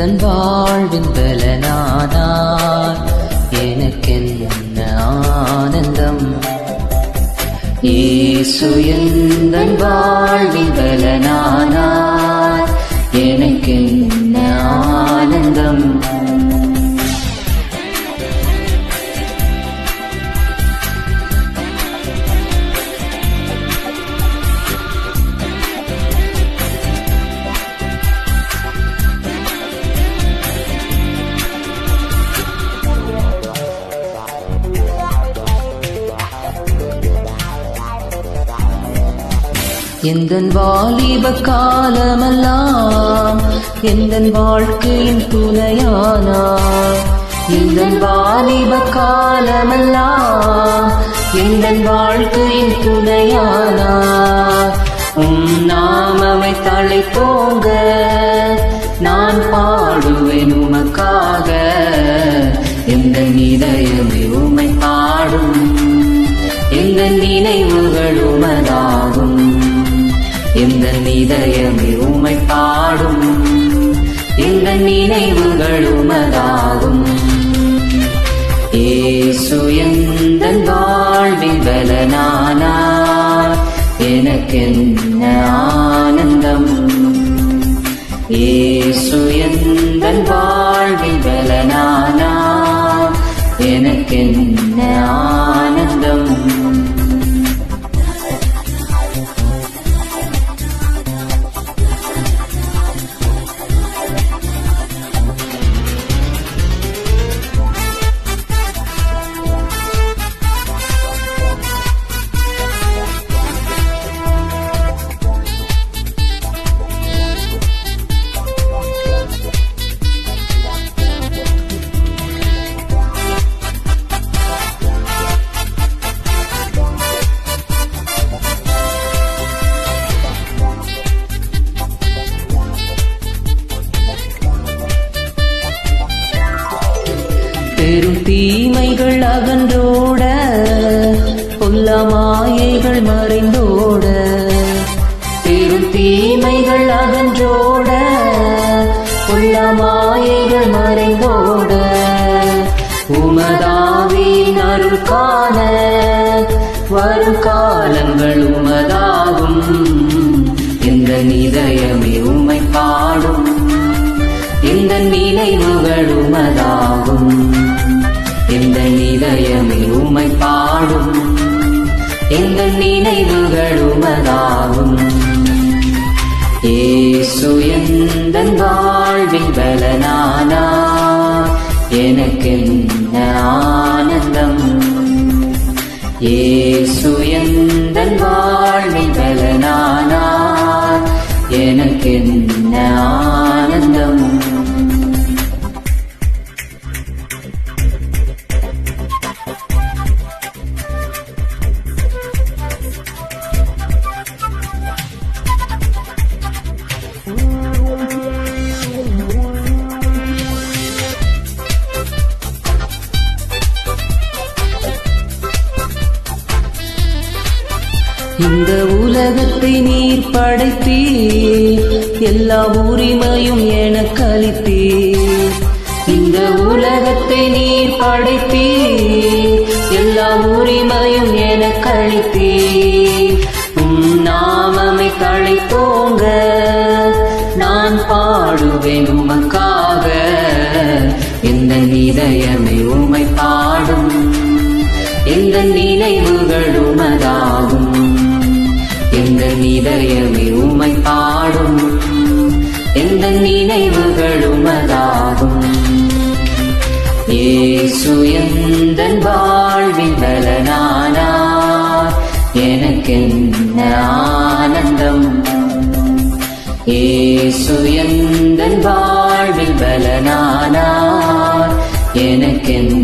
எந்தன் வாழ்வின் பலனானார் எனக்கென்ன ஆனந்தம். இயேசு எந்தன் வாழ்வின் பலனானார் எனக்கென்ன ஆனந்தம். எந்தன் வாலிப காலமெல்லாம் எந்தன் வாழ்க்கையின் துணையானார். எந்தன் வாலிப காலமெல்லாம் எந்தன் வாழ்க்கையின் துணையானார். நாமமை தழைத்தோங்க நான் பாடுவேன் உமக்காக. எந்த இதயமே உமை பாடும், எந்த நினைவுகள் உமதாகும். எந்த இதயமே உமை பாடும், எந்த நினைவுகள் உமதாகும். இயேசு எந்தன் வாழ்வின் பலனானார் எனக்கென்ன ஆனந்தம். இயேசு எந்தன் வாழ்வின் பலனானார் எனக்கென்ன ஆனந்தம். பெரும் தீமைகள் அகன்றோட, பொல்லா மாயைகள் மறைந்தோட. பெரும் தீமைகள் அகன்றோட, பொல்லா மாயைகள் மறைந்தோட. உமதாவின் அருள் காண வரும் காலங்கள் உமதாகும். எந்த இதயமே உமை பாடும், எந்த நினைவுகள் உமதாகும். எந்த இதயமே உமை பாடும், எந்த நினைவுகள் உமதாகும். இயேசு எந்தன் வாழ்வின் பலனானார் எனக்கென்ன ஆனந்தம். இயேசு எந்தன் வாழ்வின் பலனானார் எனக்கென்ன ஆனந்தம். இந்த உலகத்தை நீர் படைத்தீர், எல்லா உரிமையும் எனக்கு அளித்தீர். இந்த உலகத்தை நீர் படைத்தீர், எல்லா உரிமையும் எனக்கு அளித்தீர். நாமமை தழைத்தோங்க நான் பாடுவேன் உமக்காக. எந்த இதயமே உமை பாடும், எந்த நினைவுகள் உமதாகும். எந்த இதயமே உமை பாடும், எந்த நினைவுகள் உமதாகும். இயேசு எந்தன் வாழ்வின் பலனானார் எனக்கென்ன ஆனந்தம். இயேசு எந்தன் வாழ்வின் பலனானார் எனக்கென்ன